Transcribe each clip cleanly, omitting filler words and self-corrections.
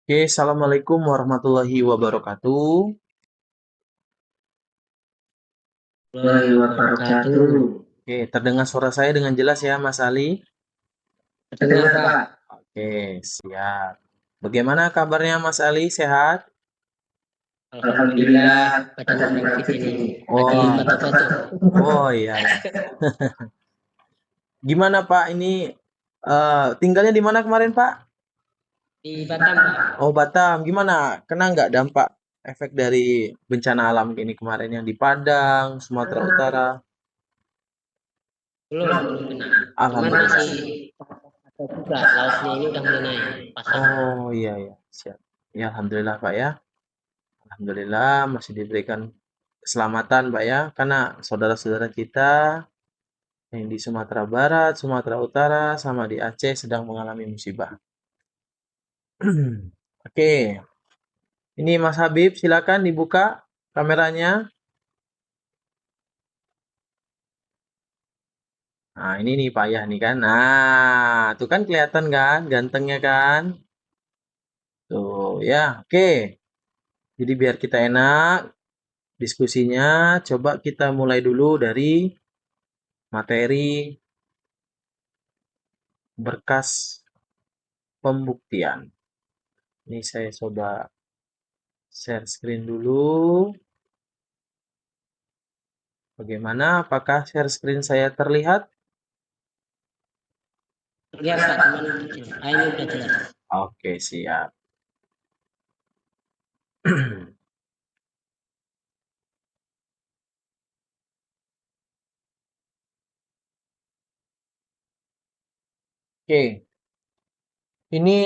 Oke, Assalamualaikum warahmatullahi wabarakatuh. Warahmatullahi wabarakatuh. Oke, terdengar suara saya dengan jelas ya, Mas Ali? Terdengar, Pak. Oke, siap. Bagaimana kabarnya Mas Ali? Sehat? Alhamdulillah, badan sedang fit ini. Lagi Oh, foto-foto oh iya, iya. Gimana Pak? Ini tinggalnya di mana kemarin Pak? di Batam, Pak. Oh, Batam. Gimana? Kena nggak dampak efek dari bencana alam ini kemarin yang di Padang, Sumatera Utara? Belum kena. Cuman masih Alhamdulillah. ada juga. Lautnya ini udah mulai naik, pasang. Oh iya, iya. Siap. Ya, Alhamdulillah Pak ya. Alhamdulillah masih diberikan keselamatan, Pak ya, karena saudara-saudara kita yang di Sumatera Barat, Sumatera Utara, sama di Aceh sedang mengalami musibah. Oke, ini Mas Habib, silakan dibuka kameranya. Nah, ini nih Pak ya, nih kan. Nah, tuh kan kelihatan kan, gantengnya kan. Tuh ya, oke. Jadi biar kita enak diskusinya, coba kita mulai dulu dari materi berkas pembuktian. Ini saya coba share screen dulu. Bagaimana? Apakah share screen saya terlihat? Lihat, Pak, cuman kecil. Ini udah jelas. Oke, siap. Oke, ini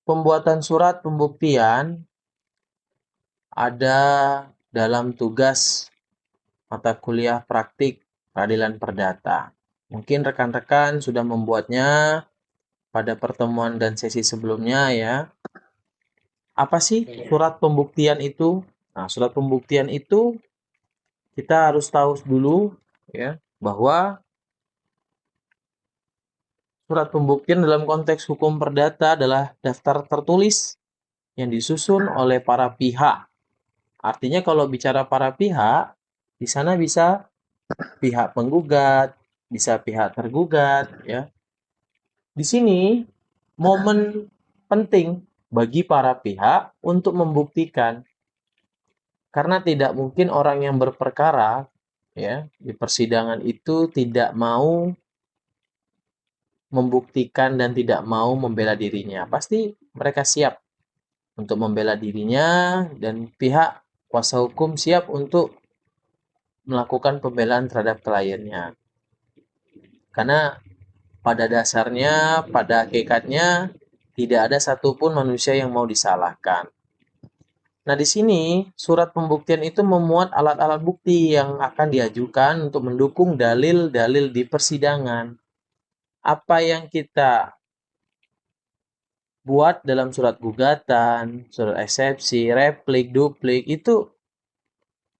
pembuatan surat pembuktian ada dalam tugas mata kuliah praktik peradilan perdata. Mungkin rekan-rekan sudah membuatnya pada pertemuan dan sesi sebelumnya ya. Apa sih surat pembuktian itu? Nah, surat pembuktian itu kita harus tahu dulu ya bahwa surat pembuktian dalam konteks hukum perdata adalah daftar tertulis yang disusun oleh para pihak. Artinya kalau bicara para pihak, di sana bisa pihak penggugat, bisa pihak tergugat, ya. Di sini momen penting bagi para pihak untuk membuktikan karena tidak mungkin orang yang berperkara ya di persidangan itu tidak mau membuktikan dan tidak mau membela dirinya. Pasti mereka siap untuk membela dirinya dan pihak kuasa hukum siap untuk melakukan pembelaan terhadap kliennya. Karena pada dasarnya, pada hakikatnya tidak ada satupun manusia yang mau disalahkan. Nah, di sini surat pembuktian itu memuat alat-alat bukti yang akan diajukan untuk mendukung dalil-dalil di persidangan. Apa yang kita buat dalam surat gugatan, surat eksepsi, replik, duplik itu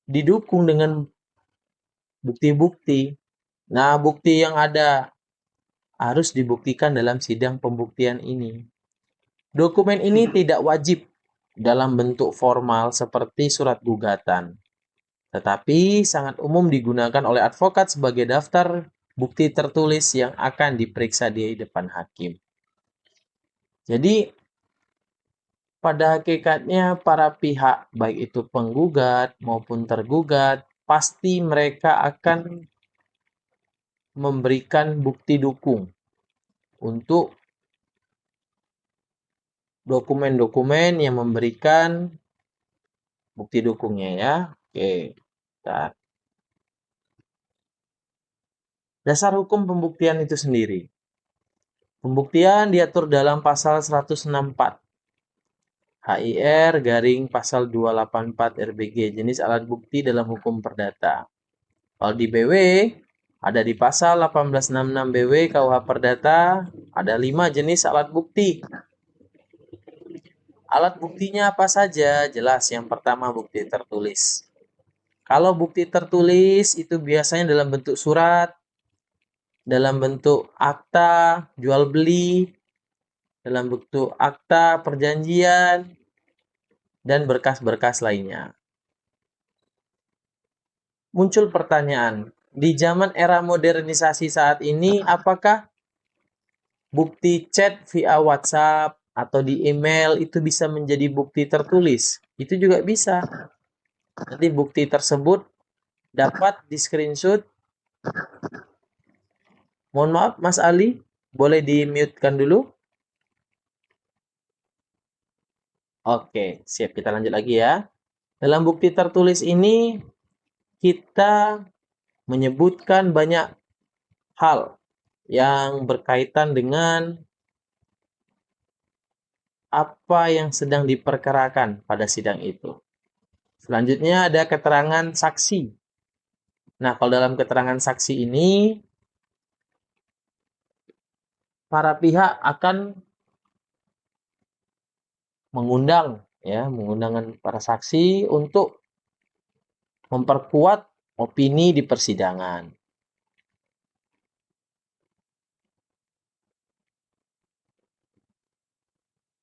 didukung dengan bukti-bukti. Nah, bukti yang ada harus dibuktikan dalam sidang pembuktian ini. Dokumen ini tidak wajib dalam bentuk formal seperti surat gugatan, tetapi sangat umum digunakan oleh advokat sebagai daftar bukti tertulis yang akan diperiksa di depan hakim. Jadi, pada hakikatnya para pihak, baik itu penggugat maupun tergugat, pasti mereka akan memberikan bukti dukung untuk dokumen-dokumen yang memberikan bukti dukungnya ya. Oke. Nah, dasar hukum pembuktian itu sendiri. Pembuktian diatur dalam pasal 164 HIR garing pasal 284 RBG jenis alat bukti dalam hukum perdata. Kalau di BW ada di pasal 1866 BW KUH Perdata ada 5 jenis alat bukti. Alat buktinya apa saja? Jelas yang pertama bukti tertulis. Kalau bukti tertulis itu biasanya dalam bentuk surat, dalam bentuk akta, jual beli, dalam bentuk akta perjanjian, dan berkas-berkas lainnya. Muncul pertanyaan, di zaman era modernisasi saat ini, apakah bukti chat via WhatsApp atau di email itu bisa menjadi bukti tertulis? Itu juga bisa. Nanti bukti tersebut dapat di-screenshot. Mohon maaf, Mas Ali, boleh di-mute-kan dulu? Oke, siap. Kita lanjut lagi ya. Dalam bukti tertulis ini, kita menyebutkan banyak hal yang berkaitan dengan apa yang sedang diperkarakan pada sidang itu. Selanjutnya ada keterangan saksi. Nah, kalau dalam keterangan saksi ini, para pihak akan mengundang para saksi untuk memperkuat opini di persidangan.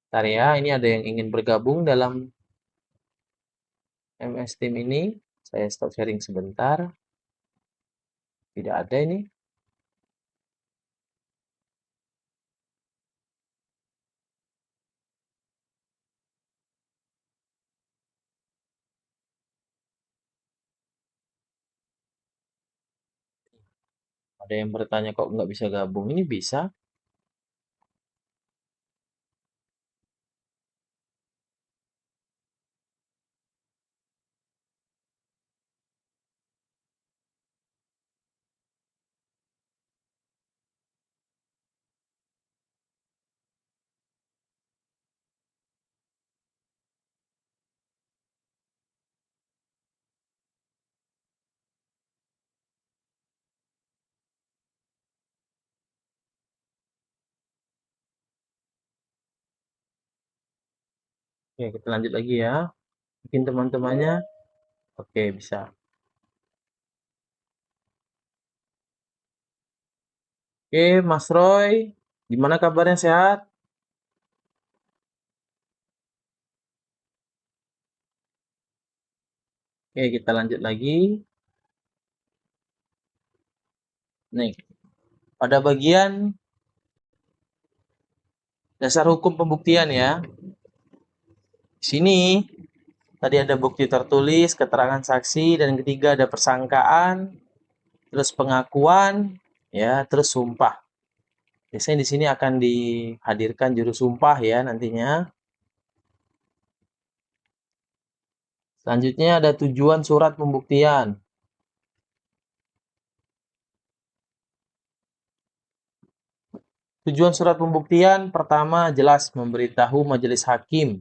Bentar ya, ini ada yang ingin bergabung dalam MS Team ini. Saya stop sharing sebentar. Tidak ada ini. Ada yang bertanya kok nggak bisa gabung. Ini bisa. Oke, kita lanjut lagi ya. Mungkin teman-temannya. Oke, bisa. Oke, Mas Roy. Gimana kabarnya, sehat? Oke, kita lanjut lagi. Nih, pada bagian dasar hukum pembuktian ya. Di sini tadi ada bukti tertulis, keterangan saksi, dan yang ketiga ada persangkaan, terus pengakuan, ya, terus sumpah. Biasanya di sini akan dihadirkan juru sumpah ya nantinya. Selanjutnya ada tujuan surat pembuktian. Tujuan surat pembuktian pertama jelas memberitahu majelis hakim.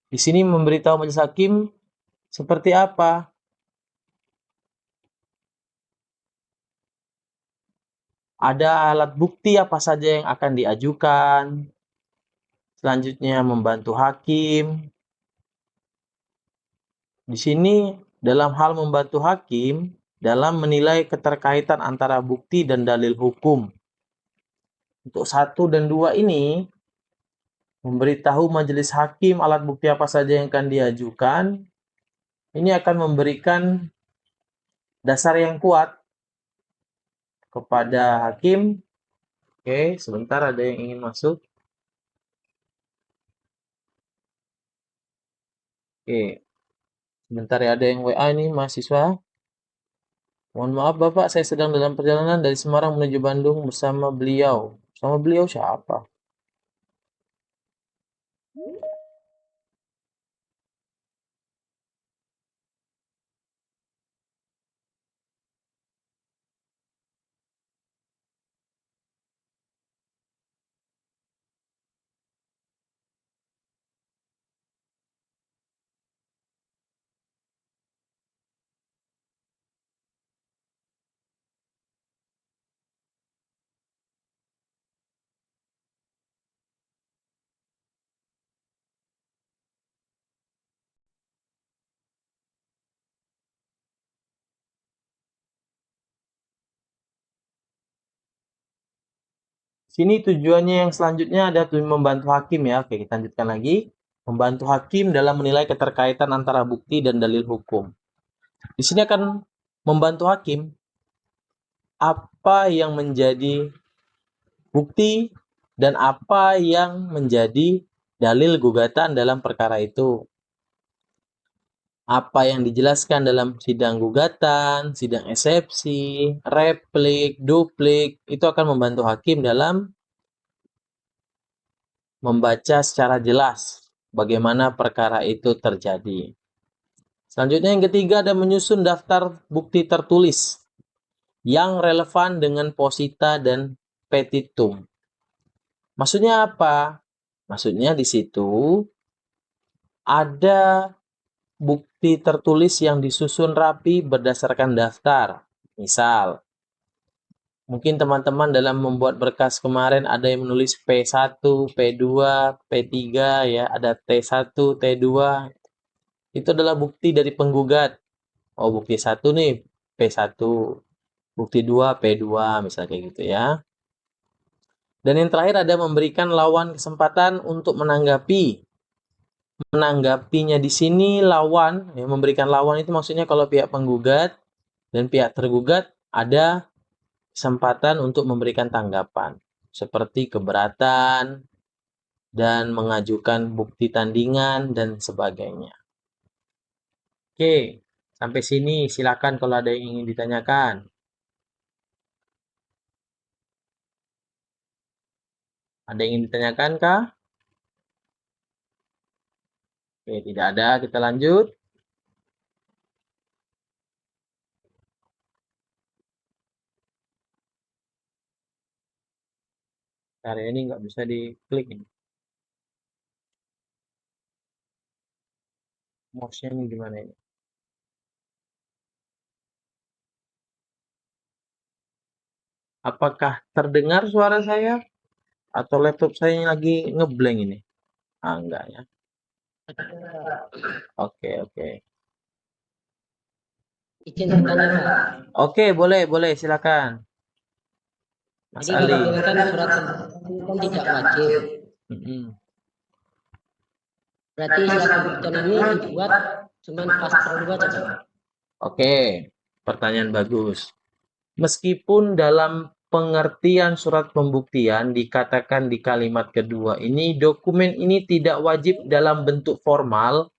Di sini memberitahu majelis hakim seperti apa? Ada alat bukti apa saja yang akan diajukan. Selanjutnya membantu hakim. Di sini dalam hal membantu hakim dalam menilai keterkaitan antara bukti dan dalil hukum. Untuk 1 dan 2 ini memberitahu majelis hakim alat bukti apa saja yang akan diajukan. Ini akan memberikan dasar yang kuat kepada hakim. Oke, sebentar ada yang ingin masuk. Oke, sebentar ya, ada yang WA ini mahasiswa. Mohon maaf Bapak, saya sedang dalam perjalanan dari Semarang menuju Bandung bersama beliau. Bersama beliau siapa? Sini tujuannya yang selanjutnya ada membantu hakim ya. Oke, kita lanjutkan lagi. Membantu hakim dalam menilai keterkaitan antara bukti dan dalil hukum. Di sini akan membantu hakim apa yang menjadi bukti dan apa yang menjadi dalil gugatan dalam perkara itu. Apa yang dijelaskan dalam sidang gugatan, sidang eksepsi, replik, duplik, itu akan membantu hakim dalam membaca secara jelas bagaimana perkara itu terjadi. Selanjutnya yang ketiga ada menyusun daftar bukti tertulis yang relevan dengan posita dan petitum. Maksudnya apa? Maksudnya di situ ada bukti tertulis yang disusun rapi berdasarkan daftar. Misal, mungkin teman-teman dalam membuat berkas kemarin ada yang menulis P1, P2, P3 ya, ada T1, T2. Itu adalah bukti dari penggugat. Oh, bukti 1 nih P1, bukti 2 P2 misalnya kayak gitu ya. Dan yang terakhir ada memberikan lawan kesempatan untuk menanggapi. Menanggapinya di sini lawan, ya, memberikan lawan itu maksudnya kalau pihak penggugat dan pihak tergugat ada kesempatan untuk memberikan tanggapan seperti keberatan dan mengajukan bukti tandingan dan sebagainya. Oke, sampai sini silakan kalau ada yang ingin ditanyakan. Ada yang ingin ditanyakan kah? Oke, tidak ada. Kita lanjut. Area ini nggak bisa diklik ini. Mouse-nya ini gimana ini? Apakah terdengar suara saya? Atau laptop saya lagi ngeblank ini? Ah, enggak ya. Oke, oke. Izin bertanya, Pak. Oke, boleh, silakan. Mas Jadi Ali. Bapak bilang kan surat pembuktian kan tidak wajib. Mm-mm. Berarti surat pembuktian ini dibuat cuma pas perlu aja, Pak. Oke, pertanyaan bagus. Meskipun dalam pengertian surat pembuktian dikatakan di kalimat kedua ini, dokumen ini tidak wajib dalam bentuk formal.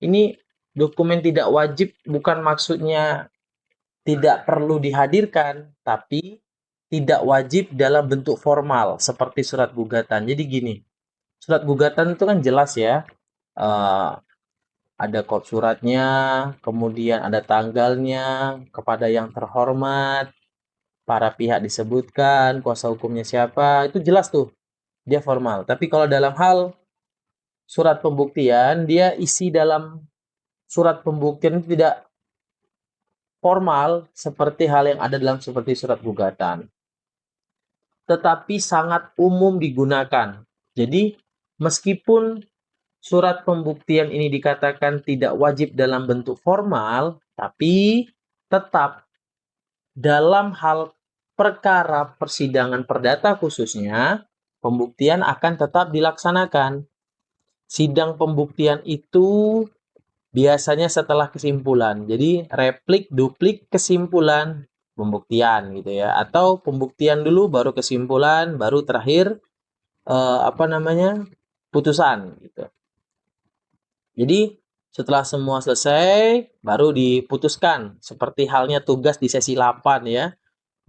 Ini dokumen tidak wajib bukan maksudnya tidak perlu dihadirkan, tapi tidak wajib dalam bentuk formal seperti surat gugatan. Jadi gini, surat gugatan itu kan jelas ya, eh, ada kop suratnya, kemudian ada tanggalnya, kepada yang terhormat, para pihak disebutkan, kuasa hukumnya siapa, itu jelas tuh, dia formal. Tapi kalau dalam hal surat pembuktian, dia isi dalam surat pembuktian itu tidak formal seperti hal yang ada dalam seperti surat gugatan, tetapi sangat umum digunakan. Jadi, meskipun surat pembuktian ini dikatakan tidak wajib dalam bentuk formal, tapi tetap dalam hal perkara persidangan perdata khususnya, pembuktian akan tetap dilaksanakan. Sidang pembuktian itu biasanya setelah kesimpulan. Jadi replik, duplik, kesimpulan, pembuktian gitu ya. Atau pembuktian dulu baru kesimpulan, baru terakhir putusan gitu. Jadi setelah semua selesai baru diputuskan seperti halnya tugas di sesi 8 ya.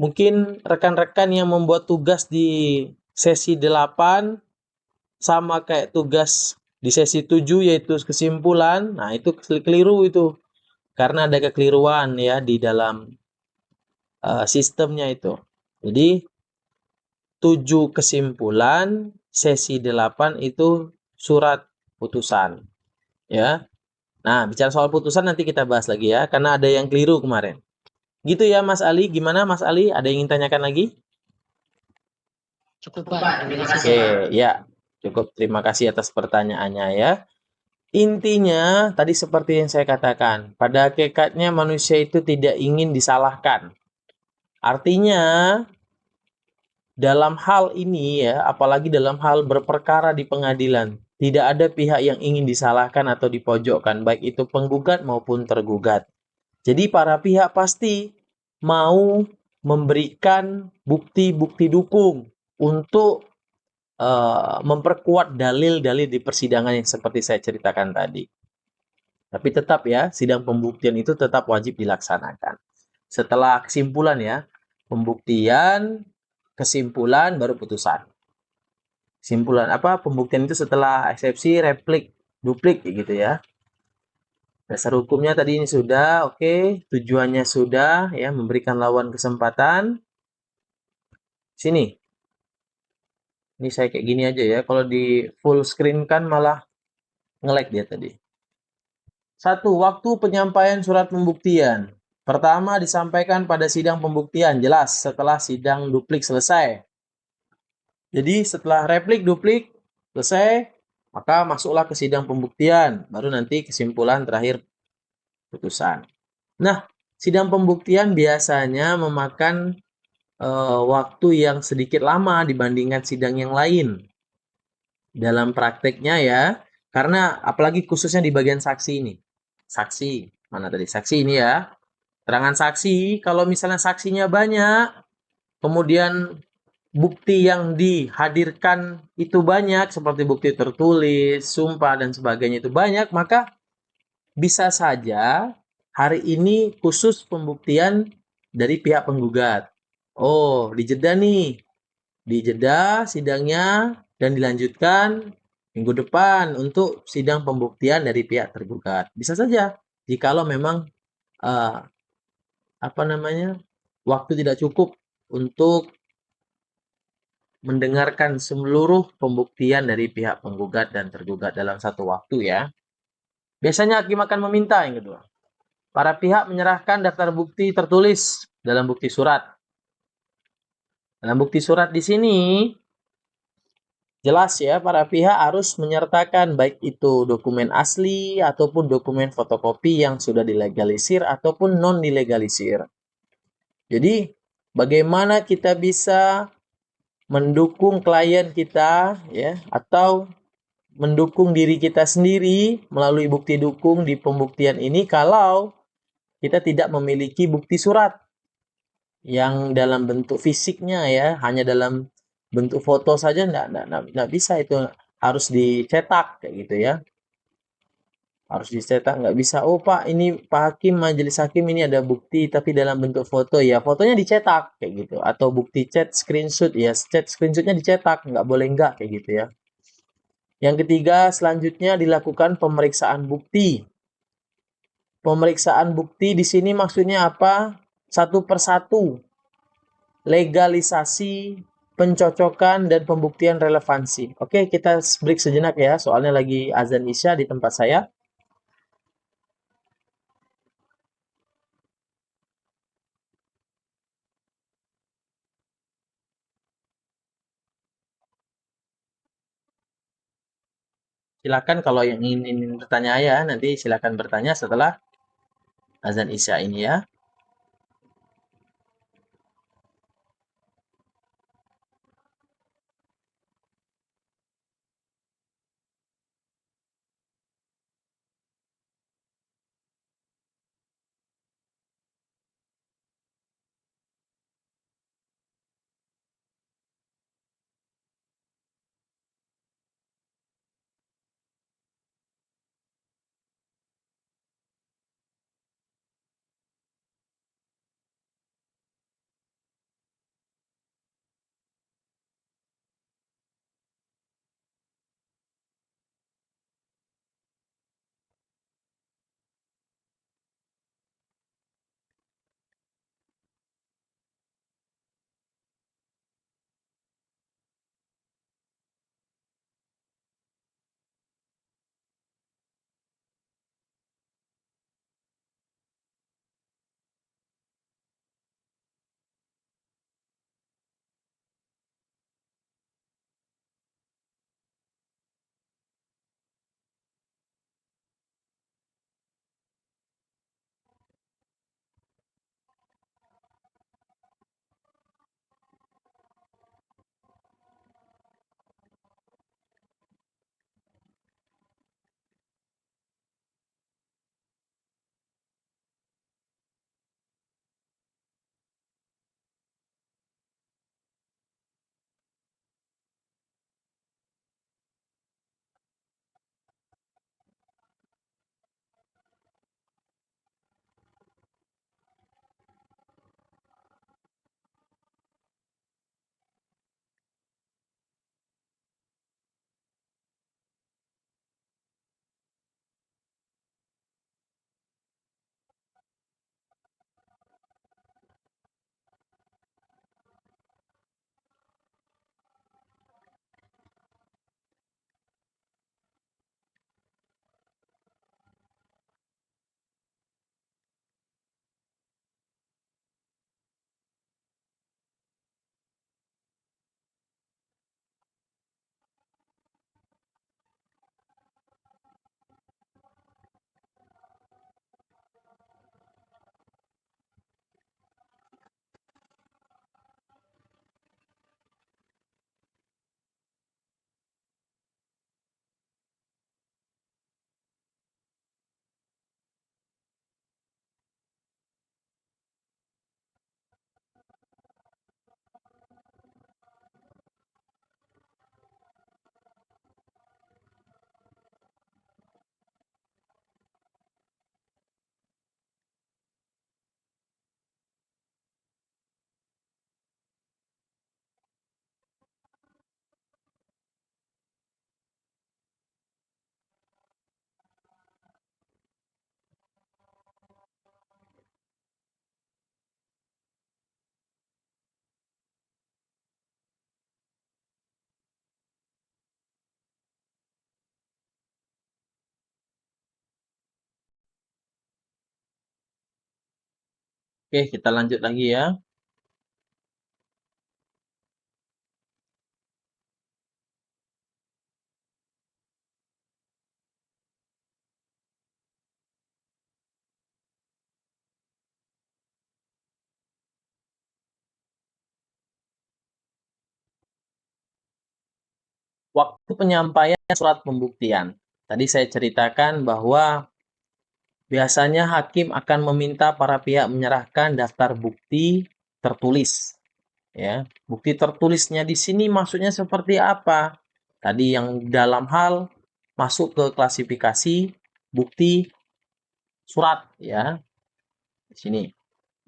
Mungkin rekan-rekan yang membuat tugas di sesi 8 sama kayak tugas di sesi 7 yaitu kesimpulan. Nah, itu keliru itu. Karena ada kekeliruan ya di dalam sistemnya itu. Jadi 7 kesimpulan, sesi 8 itu surat putusan ya. Nah, bicara soal putusan nanti kita bahas lagi ya karena ada yang keliru kemarin. Gitu ya Mas Ali, gimana Mas Ali? Ada yang ingin tanyakan lagi? Cukup, Pak. Terima kasih, Oke, Pak. ya. Cukup terima kasih atas pertanyaannya ya. Intinya tadi seperti yang saya katakan, pada hakikatnya manusia itu tidak ingin disalahkan. Artinya dalam hal ini ya, apalagi dalam hal berperkara di pengadilan, tidak ada pihak yang ingin disalahkan atau dipojokkan, baik itu penggugat maupun tergugat. Jadi para pihak pasti mau memberikan bukti-bukti dukung untuk memperkuat dalil-dalil di persidangan yang seperti saya ceritakan tadi. Tapi tetap ya, sidang pembuktian itu tetap wajib dilaksanakan. Setelah kesimpulan ya, pembuktian, kesimpulan, baru putusan. Kesimpulan apa? Pembuktian itu setelah eksepsi, replik, duplik gitu ya. Dasar hukumnya tadi ini sudah, oke. Tujuannya sudah ya, memberikan lawan kesempatan. Sini, ini saya kayak gini aja ya. Kalau di full screen kan malah nge-lag dia tadi. Satu, waktu penyampaian surat pembuktian. Pertama disampaikan pada sidang pembuktian, jelas setelah sidang duplik selesai. Jadi setelah replik duplik selesai, maka masuklah ke sidang pembuktian, baru nanti kesimpulan terakhir putusan. Nah, sidang pembuktian biasanya memakan waktu yang sedikit lama dibandingkan sidang yang lain. Dalam prakteknya ya, karena apalagi khususnya di bagian saksi ini. Saksi, mana tadi? Saksi ini ya. Keterangan saksi, kalau misalnya saksinya banyak, kemudian bukti yang dihadirkan itu banyak, seperti bukti tertulis, sumpah, dan sebagainya itu banyak, maka bisa saja hari ini khusus pembuktian dari pihak penggugat. Oh, dijeda nih. Dijeda sidangnya dan dilanjutkan minggu depan untuk sidang pembuktian dari pihak tergugat. Bisa saja jikalau memang eh, apa namanya waktu tidak cukup untuk mendengarkan seluruh pembuktian dari pihak penggugat dan tergugat dalam satu waktu ya. Biasanya hakim akan meminta yang kedua. Para pihak menyerahkan daftar bukti tertulis dalam bukti surat. Dalam bukti surat di sini jelas ya, para pihak harus menyertakan baik itu dokumen asli ataupun dokumen fotokopi yang sudah dilegalisir ataupun non dilegalisir. Jadi, bagaimana kita bisa mendukung klien kita ya atau mendukung diri kita sendiri melalui bukti dukung di pembuktian ini kalau kita tidak memiliki bukti surat yang dalam bentuk fisiknya ya, hanya dalam bentuk foto saja enggak bisa, itu harus dicetak kayak gitu ya. Harus dicetak, nggak bisa, oh Pak, ini Pak Hakim, majelis hakim ini ada bukti tapi dalam bentuk foto, ya fotonya dicetak kayak gitu. Atau bukti chat screenshot, ya chat screenshotnya dicetak, nggak boleh nggak kayak gitu ya. Yang ketiga, selanjutnya dilakukan pemeriksaan bukti. Pemeriksaan bukti di sini maksudnya apa? Satu persatu. Legalisasi, pencocokan, dan pembuktian relevansi. Oke, kita break sejenak ya, soalnya lagi azan Isya di tempat saya. Silakan kalau yang ingin bertanya ya, nanti silakan bertanya setelah azan Isya ini ya. Oke, kita lanjut lagi ya. Waktu penyampaian surat pembuktian. Tadi saya ceritakan bahwa biasanya hakim akan meminta para pihak menyerahkan daftar bukti tertulis. Ya, bukti tertulisnya di sini maksudnya seperti apa? Tadi yang dalam hal masuk ke klasifikasi bukti surat ya di sini.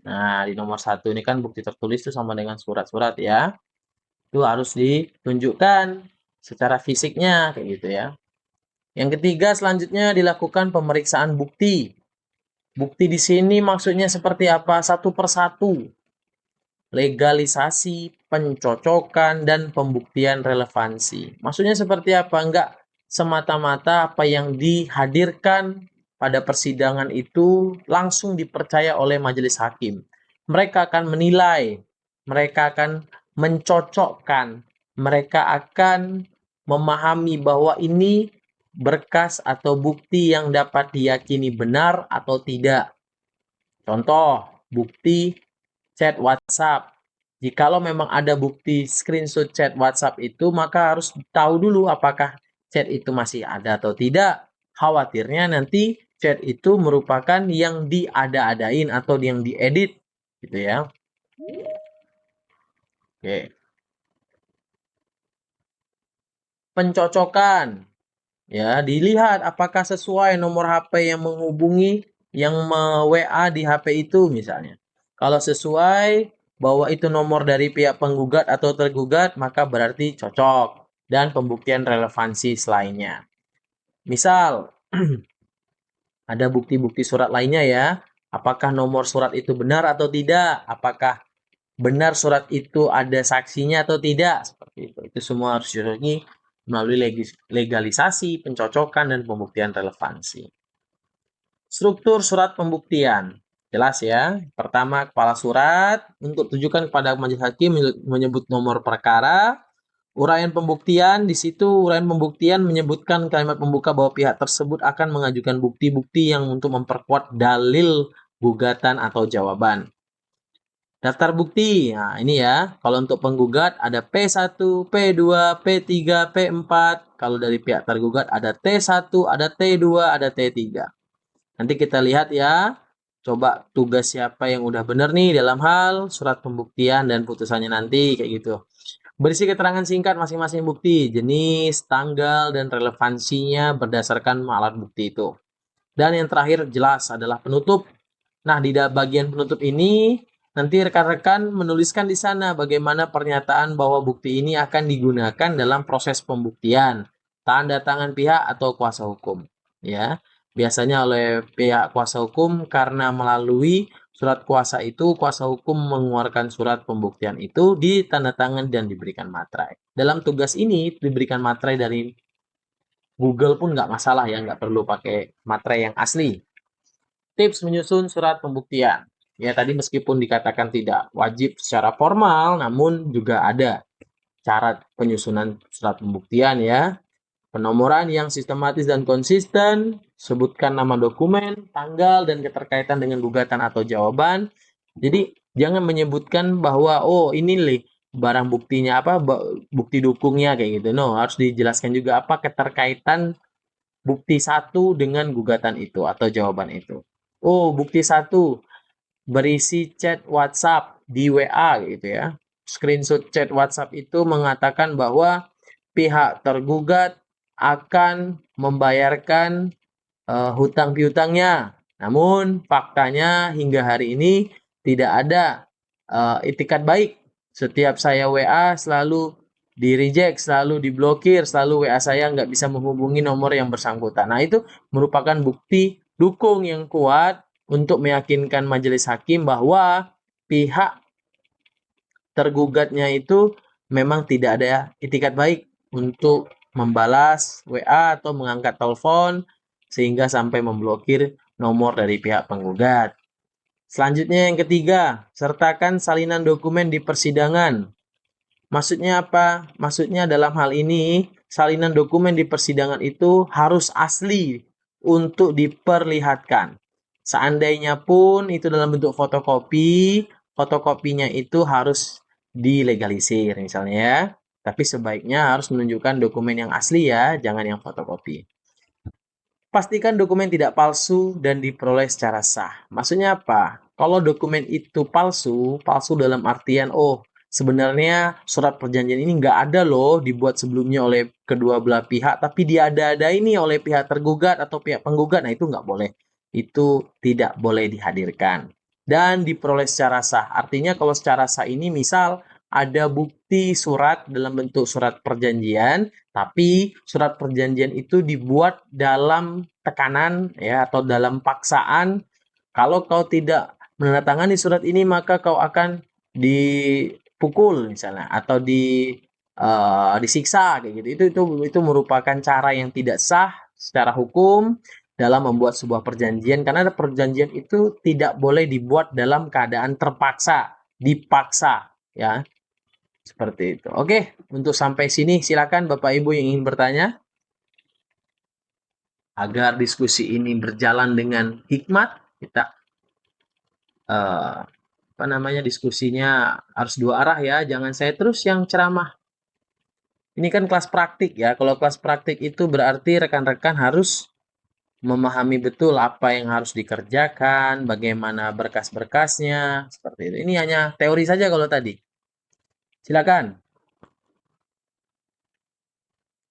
Nah, di nomor satu ini kan bukti tertulis itu sama dengan surat-surat ya. Itu harus ditunjukkan secara fisiknya kayak gitu ya. Yang ketiga selanjutnya dilakukan pemeriksaan bukti. Bukti di sini maksudnya seperti apa? Satu persatu. Legalisasi, pencocokan, dan pembuktian relevansi. Maksudnya seperti apa? Enggak semata-mata apa yang dihadirkan pada persidangan itu langsung dipercaya oleh majelis hakim. Mereka akan menilai, mereka akan mencocokkan, mereka akan memahami bahwa ini berkas atau bukti yang dapat diyakini benar atau tidak. Contoh, bukti chat WhatsApp. Jikalau memang ada bukti screenshot chat WhatsApp itu, maka harus tahu dulu apakah chat itu masih ada atau tidak. Khawatirnya nanti chat itu merupakan yang diada-adain atau yang diedit, gitu ya. Oke. Pencocokan. Ya, dilihat apakah sesuai nomor HP yang menghubungi yang WA di HP itu misalnya. Kalau sesuai bahwa itu nomor dari pihak penggugat atau tergugat, maka berarti cocok dan pembuktian relevansi selainnya. Misal, ada bukti-bukti surat lainnya ya. Apakah nomor surat itu benar atau tidak? Apakah benar surat itu ada saksinya atau tidak? Seperti itu. Itu semua harus dilakukan melalui legalisasi, pencocokan, dan pembuktian relevansi. Struktur surat pembuktian. Jelas ya. Pertama, kepala surat untuk tujukan kepada majelis hakim menyebut nomor perkara. Uraian pembuktian, di situ uraian pembuktian menyebutkan kalimat pembuka bahwa pihak tersebut akan mengajukan bukti-bukti yang untuk memperkuat dalil gugatan atau jawaban. Daftar bukti. Nah, ini ya. Kalau untuk penggugat ada P1, P2, P3, P4. Kalau dari pihak tergugat ada T1, ada T2, ada T3. Nanti kita lihat ya. Coba tugas siapa yang udah benar nih dalam hal surat pembuktian dan putusannya nanti kayak gitu. Berisi keterangan singkat masing-masing bukti, jenis, tanggal, dan relevansinya berdasarkan alat bukti itu. Dan yang terakhir jelas adalah penutup. Nah, di bagian penutup ini nanti rekan-rekan menuliskan di sana bagaimana pernyataan bahwa bukti ini akan digunakan dalam proses pembuktian, tanda tangan pihak atau kuasa hukum. Ya, biasanya oleh pihak kuasa hukum karena melalui surat kuasa itu, kuasa hukum mengeluarkan surat pembuktian itu ditandatangan dan diberikan materai. Dalam tugas ini diberikan materai dari Google pun nggak masalah ya, nggak perlu pakai materai yang asli. Tips menyusun surat pembuktian. Ya, tadi meskipun dikatakan tidak wajib secara formal, namun juga ada cara penyusunan surat pembuktian ya. Penomoran yang sistematis dan konsisten, sebutkan nama dokumen, tanggal, dan keterkaitan dengan gugatan atau jawaban. Jadi, jangan menyebutkan bahwa, oh ini nih barang buktinya apa, bukti dukungnya kayak gitu. No, harus dijelaskan juga apa keterkaitan bukti satu dengan gugatan itu atau jawaban itu. Oh, bukti satu berisi chat WhatsApp di WA gitu ya. Screenshot chat WhatsApp itu mengatakan bahwa pihak tergugat akan membayarkan hutang piutangnya. Namun faktanya hingga hari ini tidak ada itikat baik. Setiap saya WA selalu di reject, selalu diblokir, selalu WA saya nggak bisa menghubungi nomor yang bersangkutan. Nah itu merupakan bukti dukung yang kuat untuk meyakinkan majelis hakim bahwa pihak tergugatnya itu memang tidak ada itikat baik untuk membalas WA atau mengangkat telepon sehingga sampai memblokir nomor dari pihak penggugat. Selanjutnya yang ketiga, sertakan salinan dokumen di persidangan. Maksudnya apa? Maksudnya dalam hal ini, salinan dokumen di persidangan itu harus asli untuk diperlihatkan. Seandainya pun itu dalam bentuk fotokopi, fotokopinya itu harus dilegalisir misalnya ya. Tapi sebaiknya harus menunjukkan dokumen yang asli ya, jangan yang fotokopi. Pastikan dokumen tidak palsu dan diperoleh secara sah. Maksudnya apa? Kalau dokumen itu palsu, palsu dalam artian, oh sebenarnya surat perjanjian ini nggak ada loh dibuat sebelumnya oleh kedua belah pihak, tapi diada-ada ini oleh pihak tergugat atau pihak penggugat, nah itu nggak boleh. Itu tidak boleh dihadirkan. Dan diperoleh secara sah. Artinya kalau secara sah ini misal ada bukti surat dalam bentuk surat perjanjian, tapi surat perjanjian itu dibuat dalam tekanan ya atau dalam paksaan. Kalau kau tidak menandatangani surat ini maka kau akan dipukul misalnya atau disiksa kayak gitu. Itu merupakan cara yang tidak sah secara hukum dalam membuat sebuah perjanjian karena perjanjian itu tidak boleh dibuat dalam keadaan terpaksa, dipaksa ya. Seperti itu. Oke, untuk sampai sini silakan Bapak Ibu yang ingin bertanya. Agar diskusi ini berjalan dengan hikmat, kita eh, apa namanya diskusinya harus dua arah ya. Jangan saya terus yang ceramah. Ini kan kelas praktik ya. Kalau kelas praktik itu berarti rekan-rekan harus memahami betul apa yang harus dikerjakan, bagaimana berkas-berkasnya, seperti itu. Ini hanya teori saja kalau tadi. Silakan.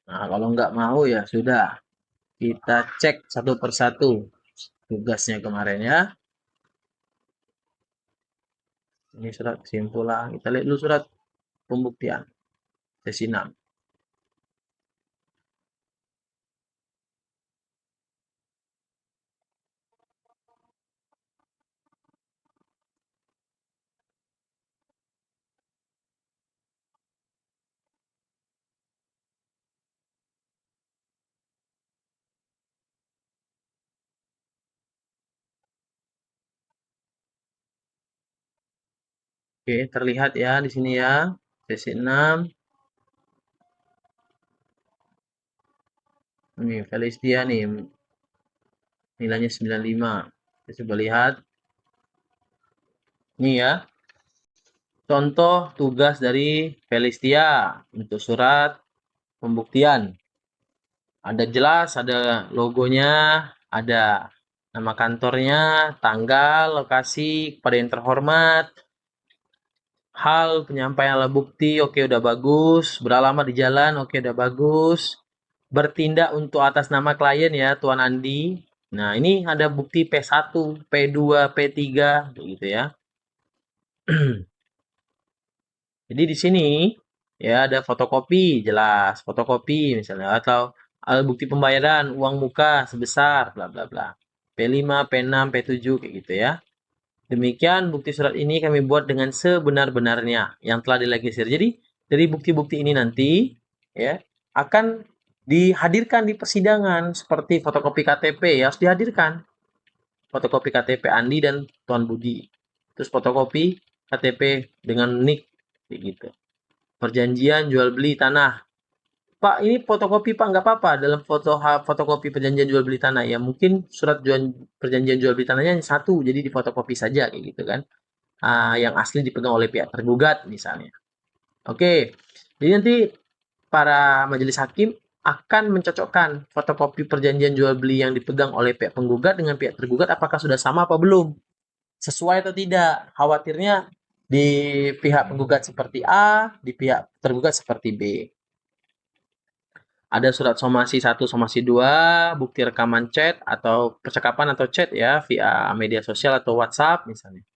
Nah, kalau nggak mau ya sudah. Kita cek satu persatu tugasnya kemarin ya. Ini surat kesimpulan. Kita lihat dulu surat pembuktian. Sesi 6. Oke, terlihat ya di sini ya. Sesi 6. Ini Felistia nih. Nilainya 95. Kita coba lihat. Ini ya. Contoh tugas dari Felistia untuk surat pembuktian. Ada jelas, ada logonya, ada nama kantornya, tanggal, lokasi, kepada yang terhormat, hal penyampaian alat bukti, oke udah bagus. Beralamat di jalan, oke udah bagus. Bertindak untuk atas nama klien ya, Tuan Andi. Nah, ini ada bukti P1, P2, P3, gitu ya. Jadi di sini ya ada fotokopi, jelas fotokopi misalnya atau alat bukti pembayaran uang muka sebesar bla bla bla. P5, P6, P7 kayak gitu ya. Demikian bukti surat ini kami buat dengan sebenar-benarnya yang telah dilegalisir. Jadi dari bukti-bukti ini nanti ya akan dihadirkan di persidangan seperti fotokopi KTP ya harus dihadirkan. Fotokopi KTP Andi dan Tuan Budi. Terus fotokopi KTP dengan nik kayak gitu. Perjanjian jual beli tanah. Pak, ini fotokopi Pak nggak apa-apa dalam fotokopi perjanjian jual beli tanah ya. Mungkin surat perjanjian jual beli tanahnya satu, jadi difotokopi saja kayak gitu kan. Yang asli dipegang oleh pihak tergugat misalnya. Oke, jadi nanti para majelis hakim akan mencocokkan fotokopi perjanjian jual beli yang dipegang oleh pihak penggugat dengan pihak tergugat apakah sudah sama apa belum, sesuai atau tidak. Khawatirnya di pihak penggugat seperti A, di pihak tergugat seperti B. Ada surat somasi 1, somasi 2, bukti rekaman chat atau percakapan atau chat ya via media sosial atau WhatsApp misalnya.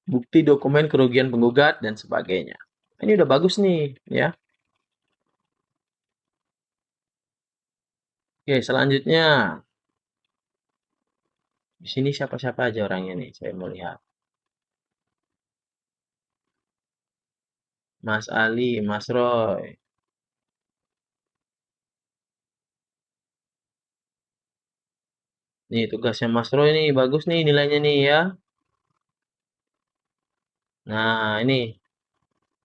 Bukti dokumen kerugian penggugat dan sebagainya. Ini udah bagus nih ya. Oke, selanjutnya di sini siapa-siapa aja orangnya nih saya mau lihat. Mas Ali, Mas Roy. Nih tugasnya Mas Roy nih bagus nih nilainya nih ya. Nah, ini.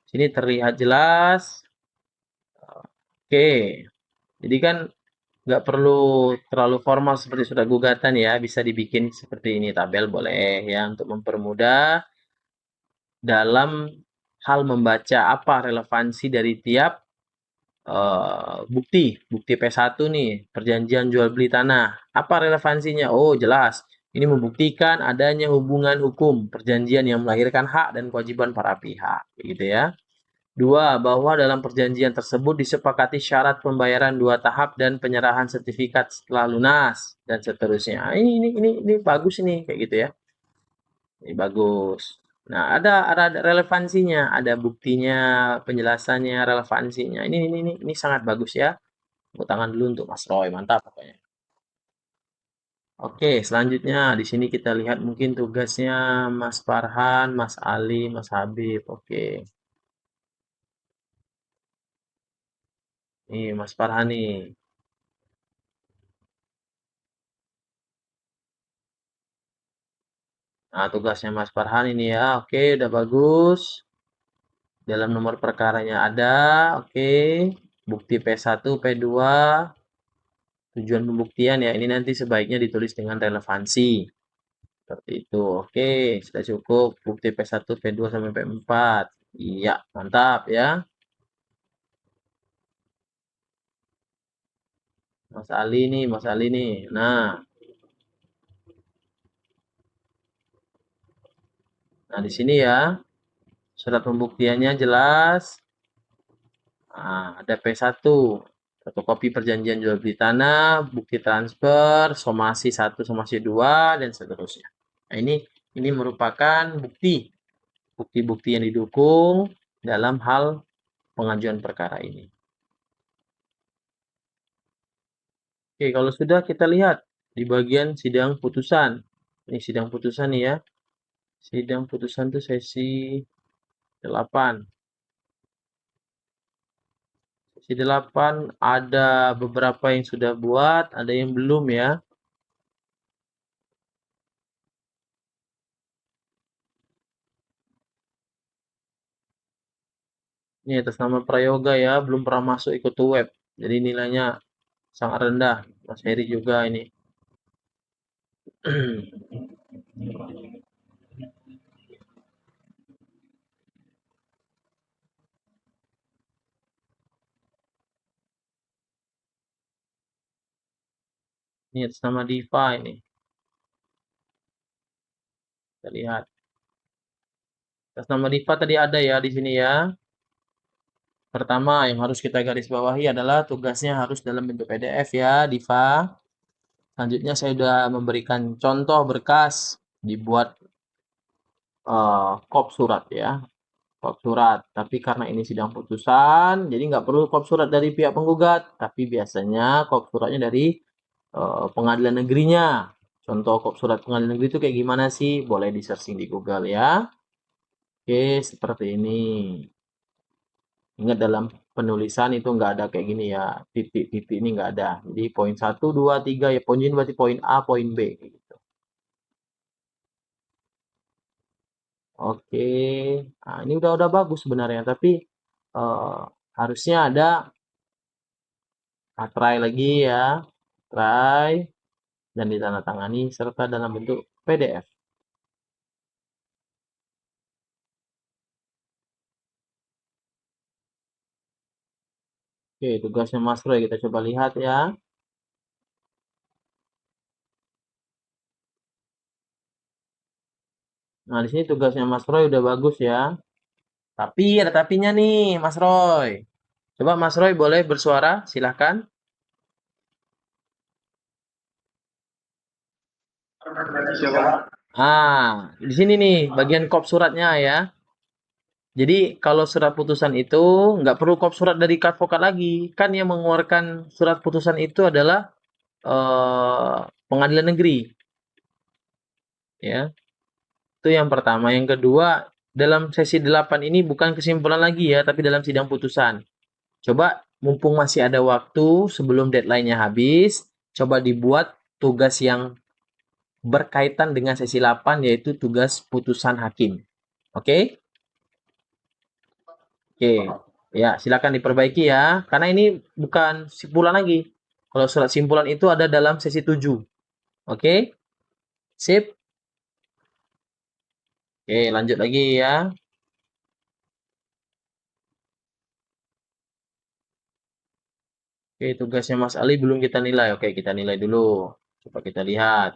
Sini terlihat jelas. Oke. Jadi kan nggak perlu terlalu formal seperti surat gugatan ya. Bisa dibikin seperti ini tabel boleh ya untuk mempermudah dalam hal membaca apa relevansi dari tiap bukti, bukti P1 nih, perjanjian jual beli tanah. Apa relevansinya? Oh, jelas. Ini membuktikan adanya hubungan hukum, perjanjian yang melahirkan hak dan kewajiban para pihak, gitu ya. Dua, bahwa dalam perjanjian tersebut disepakati syarat pembayaran 2 tahap dan penyerahan sertifikat setelah lunas dan seterusnya. Ini bagus ini kayak gitu ya. Ini bagus. Nah, ada relevansinya, ada buktinya, penjelasannya, relevansinya. Ini sangat bagus ya. Tepuk tangan dulu untuk Mas Roy, mantap pokoknya. Oke, selanjutnya di sini kita lihat mungkin tugasnya Mas Farhan, Mas Ali, Mas Habib. Oke, nih Mas Farhan nih. Nah, tugasnya Mas Farhan ini ya. Oke, udah bagus. Dalam nomor perkaranya ada. Oke, bukti P1, P2, tujuan pembuktian ya. Ini nanti sebaiknya ditulis dengan relevansi. Seperti itu. Oke, sudah cukup. Bukti P1, P2 sampai P4. Iya, mantap ya. Mas Ali nih, Mas Ali nih. Nah, di sini ya, surat pembuktiannya jelas. Nah, ada P1, fotokopi perjanjian jual beli tanah, bukti transfer, somasi 1, somasi 2, dan seterusnya. Nah, ini merupakan bukti-bukti yang didukung dalam hal pengajuan perkara ini. Oke, kalau sudah kita lihat di bagian sidang putusan. Ini sidang putusan nih ya. Sidang putusan itu sesi 8. Sesi 8 ada beberapa yang sudah buat, ada yang belum ya. Ini atas nama Prayoga ya, belum pernah masuk ikut to web. Jadi nilainya sangat rendah. Mas Heri juga ini. Ini atas nama Diva ini. Kita lihat. Atas nama Diva tadi ada ya di sini ya. Pertama yang harus kita garis bawahi adalah tugasnya harus dalam bentuk PDF ya, Diva. Selanjutnya saya sudah memberikan contoh berkas dibuat kop surat ya. Kop surat. Tapi karena ini sidang putusan, jadi nggak perlu kop surat dari pihak penggugat. Tapi biasanya kop suratnya dari pengadilan negerinya. Contoh kop surat pengadilan negeri itu kayak gimana sih? Boleh di searching di Google ya. Oke, seperti ini. Ingat dalam penulisan itu nggak ada kayak gini ya. Titik-titik ini nggak ada. Jadi poin 1, 2, 3 ya. Poin ini berarti poin A, poin B. Gitu. Oke. Nah, ini udah bagus sebenarnya. Tapi eh, harusnya ada try lagi ya. Try dan ditandatangani serta dalam bentuk PDF. Oke, tugasnya Mas Roy kita coba lihat ya. Nah, di sini tugasnya Mas Roy udah bagus ya. Tapi ada tapinya nih, Mas Roy. Coba Mas Roy boleh bersuara, silahkan. Di sini nih bagian kop suratnya ya. Jadi kalau surat putusan itu nggak perlu kop surat dari advokat lagi. Kan yang mengeluarkan surat putusan itu adalah pengadilan negeri, ya. Itu yang pertama. Yang kedua, dalam sesi 8 ini bukan kesimpulan lagi ya, tapi dalam sidang putusan. Coba mumpung masih ada waktu sebelum deadline-nya habis, coba dibuat tugas yang berkaitan dengan sesi 8 yaitu tugas putusan hakim. Oke? Oke, ya silakan diperbaiki ya, karena ini bukan simpulan lagi. Kalau surat simpulan itu ada dalam sesi 7. Oke, sip. Oke, lanjut lagi ya. Oke, tugasnya Mas Ali belum kita nilai. Oke, kita nilai dulu. Coba kita lihat.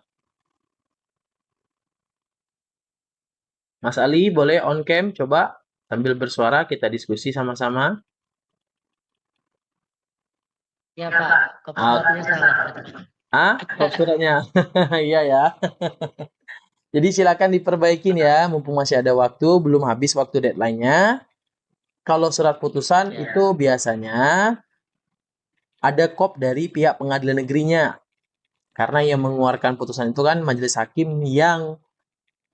Mas Ali, boleh on cam coba sambil bersuara kita diskusi sama-sama. Ya Pak, kop suratnya salah berarti Pak. Kok suratnya? Iya ya. Jadi silakan diperbaikin ya, mumpung masih ada waktu, belum habis waktu deadline-nya. Kalau surat putusan Ya, itu biasanya ada kop dari pihak pengadilan negerinya. Karena yang mengeluarkan putusan itu kan majelis hakim yang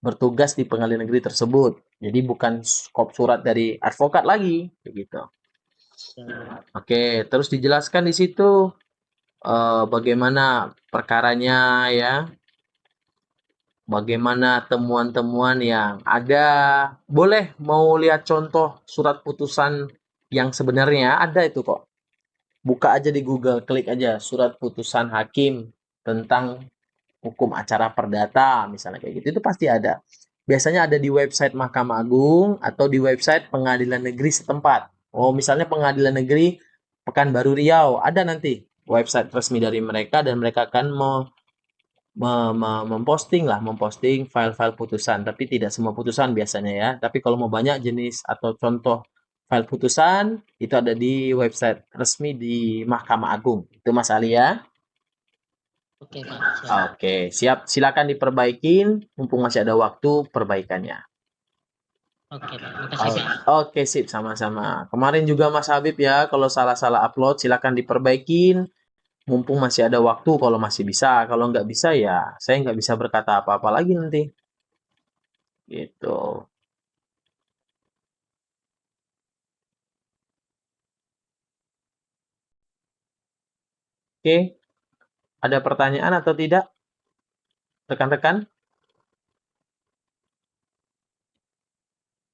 bertugas di pengadilan negeri tersebut. Jadi bukan kop surat dari advokat lagi, begitu. ya. Oke, terus dijelaskan di situ bagaimana perkaranya ya, bagaimana temuan-temuan yang ada. Boleh mau lihat contoh surat putusan yang sebenarnya ada itu kok. Buka aja di Google, klik aja surat putusan hakim tentang hukum acara perdata, misalnya kayak gitu. Itu pasti ada. Biasanya ada di website Mahkamah Agung atau di website pengadilan negeri setempat. Oh, misalnya pengadilan negeri Pekanbaru Riau, ada nanti website resmi dari mereka dan mereka akan memposting file-file putusan, tapi tidak semua putusan biasanya ya. Tapi kalau mau banyak jenis atau contoh file putusan itu ada di website resmi di Mahkamah Agung. Itu Mas Ali ya. Oke Pak, siap. Oke, siap. Silakan diperbaikin mumpung masih ada waktu perbaikannya. Oke Pak, makasih Pak. Oke, sip, sama-sama. Kemarin juga Mas Habib ya, kalau salah-salah upload silakan diperbaikin. Mumpung masih ada waktu, kalau masih bisa. Kalau nggak bisa ya, saya nggak bisa berkata apa-apa lagi nanti. Gitu. Oke, ada pertanyaan atau tidak, rekan-rekan?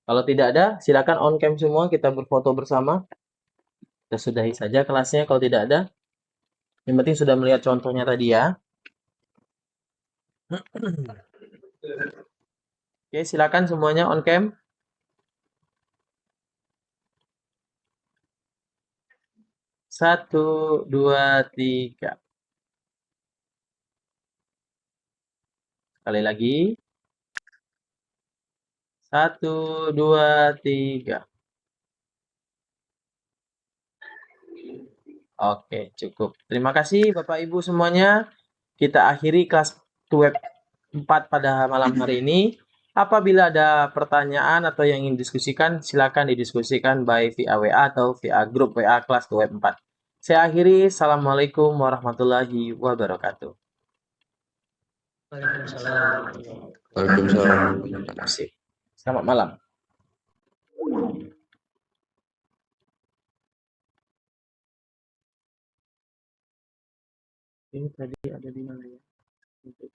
Kalau tidak ada, silakan on cam semua, kita berfoto bersama. Kita sudahi saja kelasnya kalau tidak ada. Yang penting sudah melihat contohnya tadi ya. Oke, silakan semuanya on cam. 1, 2, 3. Sekali lagi. 1, 2, 3. Oke, cukup. Terima kasih Bapak Ibu semuanya. Kita akhiri kelas web 4 pada malam hari ini. Apabila ada pertanyaan atau yang ingin diskusikan, silakan didiskusikan by via WA atau via grup WA kelas web 4. Saya akhiri. Assalamualaikum warahmatullahi wabarakatuh. Waalaikumsalam warahmatullahi wabarakatuh. Waalaikumsalam warahmatullahi wabarakatuh. Asik. Selamat malam. Ini tadi ada di mana ya? Untuk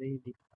Baik.